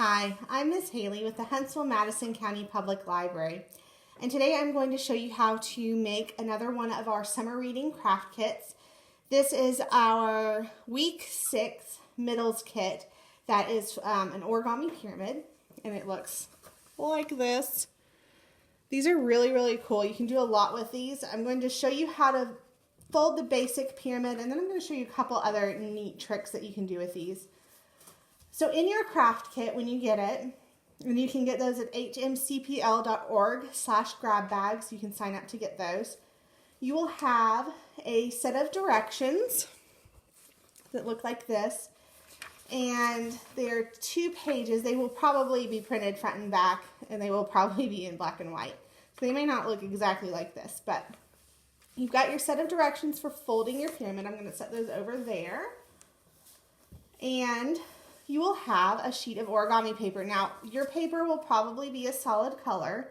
Hi, I'm Miss Haley with the Huntsville-Madison County Public Library, and today I'm going to show you how to make another one of our summer reading craft kits. This is our week 6 middles kit that is an origami pyramid, and it looks like this. These are really cool. You can do a lot with these. I'm going to show you how to fold the basic pyramid, and then I'm going to show you a couple other neat tricks that you can do with these. So in your craft kit, when you get it, and you can get those at hmcpl.org/grab bags, you can sign up to get those, you will have a set of directions that look like this, and they're 2 pages. They will probably be printed front and back, and they will probably be in black and white. So they may not look exactly like this, but you've got your set of directions for folding your pyramid. I'm going to set those over there. And you will have a sheet of origami paper. Now, your paper will probably be a solid color.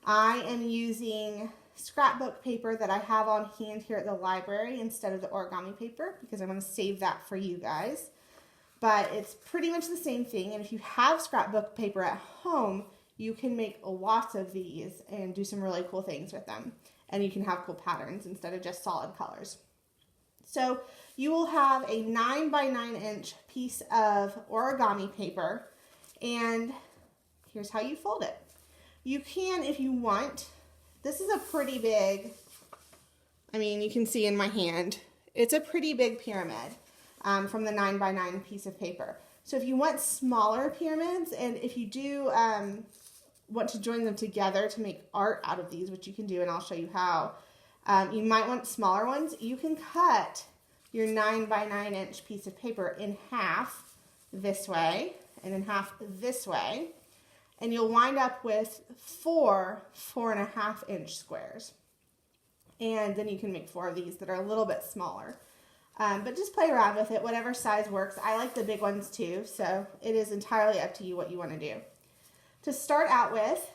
I am using scrapbook paper that I have on hand here at the library instead of the origami paper because I'm going to save that for you guys. But it's pretty much the same thing, and if you have scrapbook paper at home, you can make lots of these and do some really cool things with them. And you can have cool patterns instead of just solid colors. So you will have a 9 by 9 inch piece of origami paper, and here's how you fold it. You can, if you want, this is a pretty big, you can see in my hand, it's a pretty big pyramid from the 9 by 9 piece of paper. So if you want smaller pyramids, and if you do want to join them together to make art out of these, which you can do, and I'll show you how, you might want smaller ones. You can cut your 9 by 9 inch piece of paper in half this way and in half this way, and you'll wind up with 4 4.5 inch squares. And then you can make 4 of these that are a little bit smaller. But just play around with it, whatever size works. I like the big ones too, so it is entirely up to you what you want to do. To start out with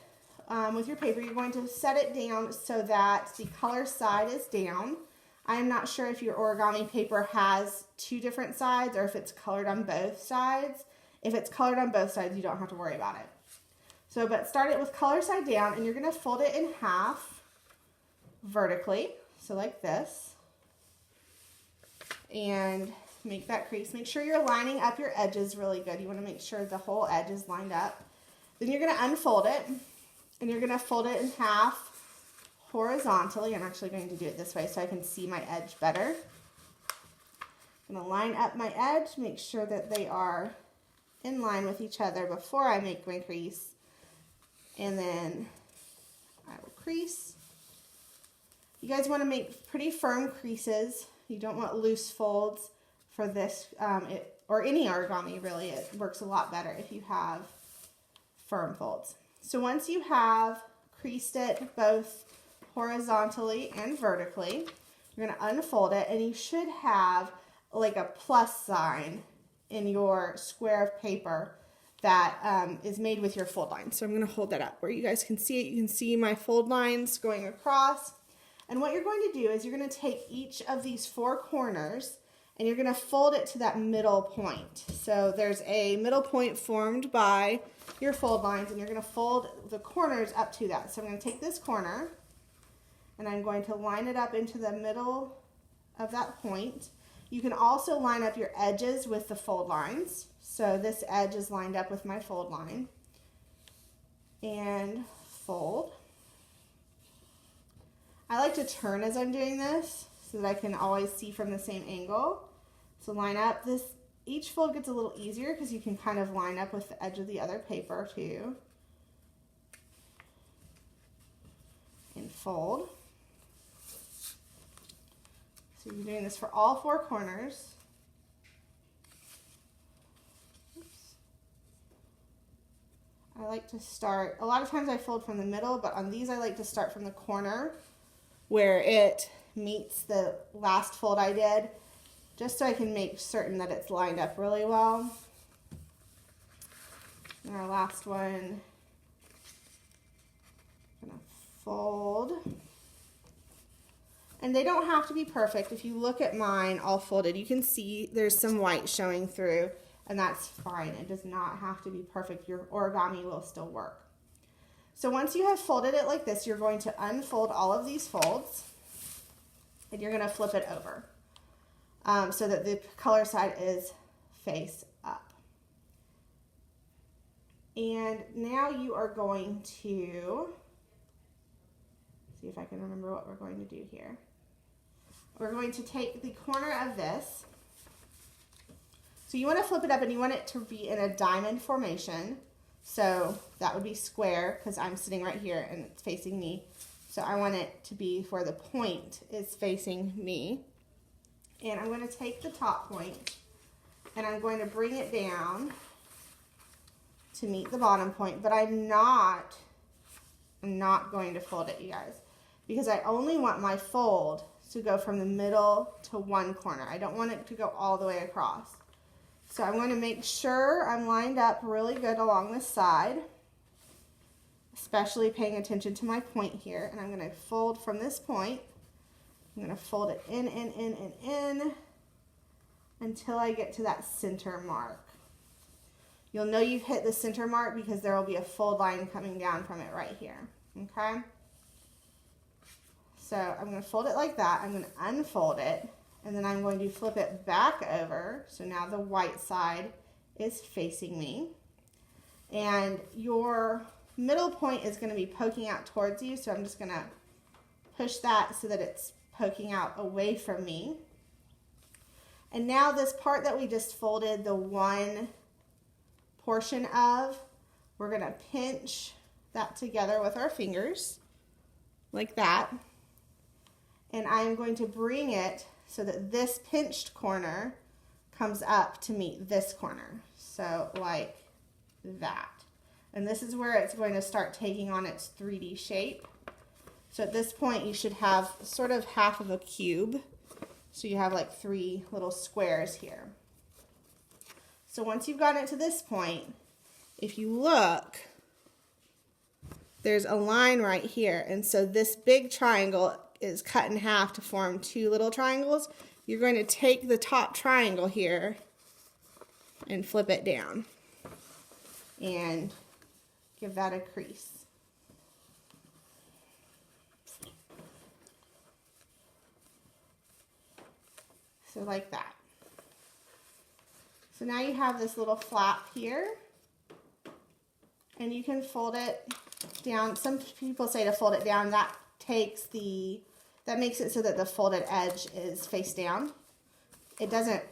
your paper, you're going to set it down so that the color side is down. I'm not sure if your origami paper has 2 different sides or if it's colored on both sides. If it's colored on both sides, you don't have to worry about it. So, but start it with color side down, and you're going to fold it in half vertically, so like this, and make that crease. Make sure you're lining up your edges really good. You want to make sure the whole edge is lined up. Then you're going to unfold it, and you're going to fold it in half horizontally. I'm actually going to do it this way so I can see my edge better. I'm going to line up my edge, make sure that they are in line with each other before I make my crease, and then I will crease. You guys want to make pretty firm creases. You don't want loose folds for this, or any origami really. It works a lot better if you have firm folds. So once you have creased it both horizontally and vertically, you're going to unfold it, and you should have like a plus sign in your square of paper that is made with your fold line. So I'm going to hold that up where you guys can see it. You can see my fold lines going across. And what you're going to do is you're going to take each of these 4 corners and you're going to fold it to that middle point. So there's a middle point formed by your fold lines, and you're going to fold the corners up to that. So I'm going to take this corner and I'm going to line it up into the middle of that point. You can also line up your edges with the fold lines. So this edge is lined up with my fold line. And fold. I like to turn as I'm doing this so that I can always see from the same angle. So line up. Each fold gets a little easier because you can kind of line up with the edge of the other paper too. And fold. So you're doing this for all 4 corners. Oops. I like to start, a lot of times I fold from the middle, but on these I like to start from the corner where it meets the last fold I did, just so I can make certain that it's lined up really well. And our last one, I'm gonna fold. And they don't have to be perfect. If you look at mine all folded, you can see there's some white showing through. and that's fine. It does not have to be perfect. Your origami will still work. So once you have folded it like this, you're going to unfold all of these folds, and you're going to flip it over so that the color side is face up. And now you are going to, see if I can remember what we're going to do here. We're going to take the corner of this. So you want to flip it up and you want it to be in a diamond formation. So that would be square because I'm sitting right here and it's facing me. So I want it to be where the point is facing me. And I'm going to take the top point and I'm going to bring it down to meet the bottom point, but I'm not going to fold it, you guys, because I only want my fold to go from the middle to one corner. I don't want it to go all the way across. So I'm going to make sure I'm lined up really good along this side, especially paying attention to my point here. And I'm going to fold from this point. I'm going to fold it in until I get to that center mark. You'll know you've hit the center mark because there will be a fold line coming down from it right here, okay? So I'm going to fold it like that. I'm going to unfold it, and then I'm going to flip it back over. So now the white side is facing me. And your middle point is going to be poking out towards you, so I'm just going to push that so that it's poking out away from me. And now this part that we just folded, the one portion of, we're going to pinch that together with our fingers like that, and I'm going to bring it so that this pinched corner comes up to meet this corner, so like that. And this is where it's going to start taking on its 3D shape. So at this point you should have sort of half of a cube, so you have like 3 little squares here. So once you've gotten it to this point, if you look, there's a line right here. And so this big triangle is cut in half to form 2 little triangles. You're going to take the top triangle here and flip it down and give that a crease. So like that. So now you have this little flap here, and you can fold it down. Some people say to fold it down. That makes it so that the folded edge is face down. It doesn't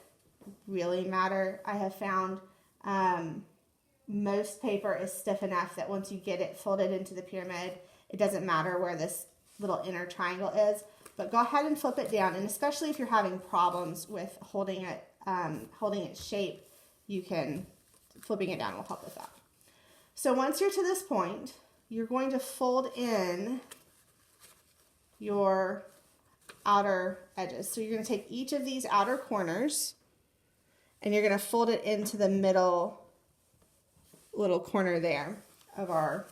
really matter. I have found most paper is stiff enough that once you get it folded into the pyramid, it doesn't matter where this little inner triangle is. But go ahead and flip it down, and especially if you're having problems with holding its shape, flipping it down will help with that. So once you're to this point, you're going to fold in your outer edges. So you're going to take each of these outer corners and you're going to fold it into the middle little corner there of our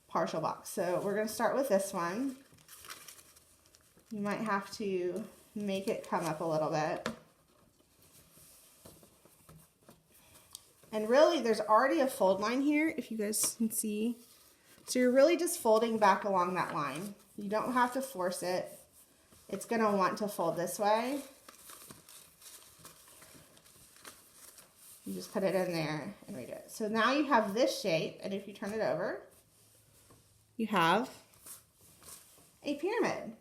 partial box. So we're going to start with this one. You might have to make it come up a little bit. And really, there's already a fold line here, if you guys can see. So you're really just folding back along that line. You don't have to force it. It's going to want to fold this way. You just put it in there and redo it. So now you have this shape, and if you turn it over, you have a pyramid.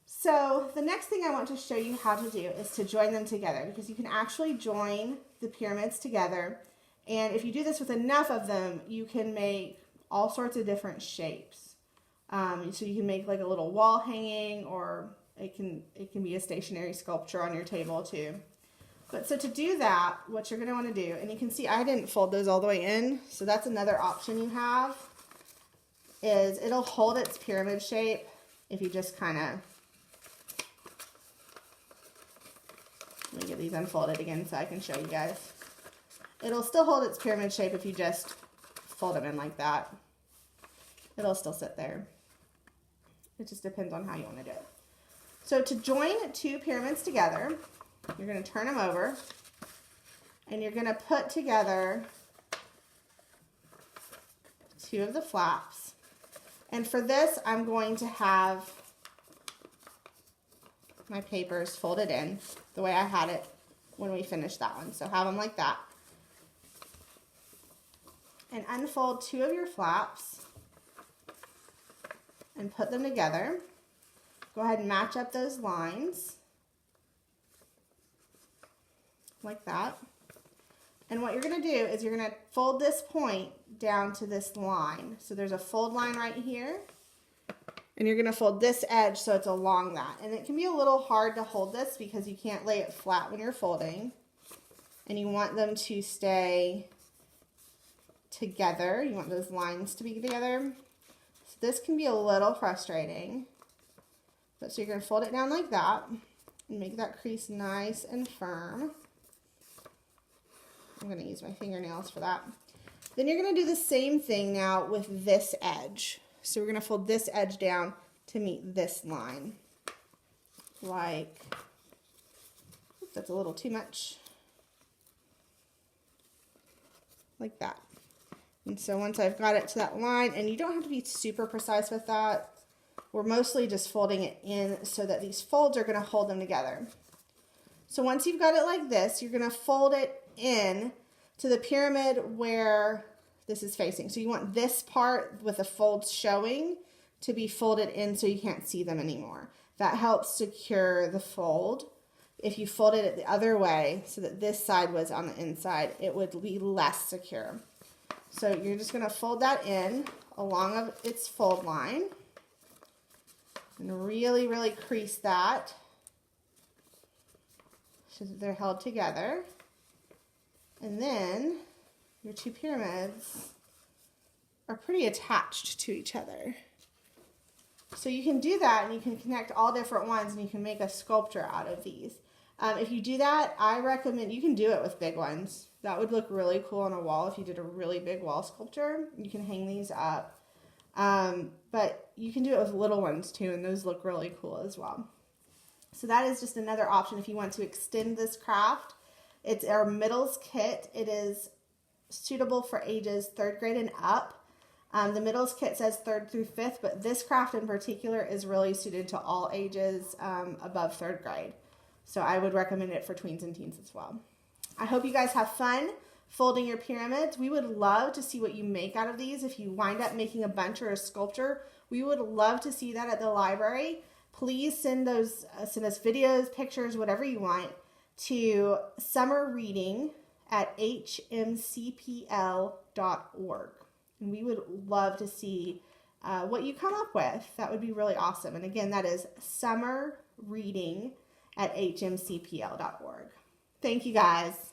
So the next thing I want to show you how to do is to join them together, because you can actually join the pyramids together. And if you do this with enough of them, you can make all sorts of different shapes. So you can make like a little wall hanging, or it can be a stationary sculpture on your table too. But so to do that, what you're going to want to do, and you can see I didn't fold those all the way in, so that's another option you have, is it'll hold its pyramid shape if you just kind of, let me get these unfolded again so I can show you guys. It'll still hold its pyramid shape if you just fold them in like that. It'll still sit there. It just depends on how you want to do it. So to join 2 pyramids together, you're going to turn them over, and you're going to put together 2 of the flaps. And for this, I'm going to have my papers folded in the way I had it when we finished that one. So have them like that. And unfold 2 of your flaps and put them together. Go ahead and match up those lines like that. And what you're going to do is you're going to fold this point down to this line. So there's a fold line right here. And you're going to fold this edge so it's along that. And it can be a little hard to hold this because you can't lay it flat when you're folding. And you want them to stay together. You want those lines to be together. So this can be a little frustrating. But so you're going to fold it down like that and make that crease nice and firm. I'm going to use my fingernails for that. Then you're going to do the same thing now with this edge. So we're going to fold this edge down to meet this line. Like, oops, that's a little too much. Like that. And so once I've got it to that line, and you don't have to be super precise with that, we're mostly just folding it in so that these folds are going to hold them together. So once you've got it like this, you're going to fold it in to the pyramid where this is facing. So you want this part with the folds showing to be folded in so you can't see them anymore. That helps secure the fold. If you folded it the other way so that this side was on the inside, it would be less secure. So you're just going to fold that in along of its fold line and really, really crease that so that they're held together. And then your 2 pyramids are pretty attached to each other. So you can do that and you can connect all different ones and you can make a sculpture out of these. If you do that, I recommend, you can do it with big ones. That would look really cool on a wall if you did a really big wall sculpture. You can hang these up. But you can do it with little ones too, and those look really cool as well. So that is just another option if you want to extend this craft. It's our middles kit. It is suitable for ages 3rd grade and up. The middles kit says 3rd through 5th, but this craft in particular is really suited to all ages above 3rd grade. So I would recommend it for tweens and teens as well. I hope you guys have fun folding your pyramids. We would love to see what you make out of these. If you wind up making a bunch or a sculpture, we would love to see that at the library. Please send us videos, pictures, whatever you want, to summerreading@hmcpl.org. And we would love to see what you come up with. That would be really awesome. And again, that is summerreading@hmcpl.org. Thank you guys.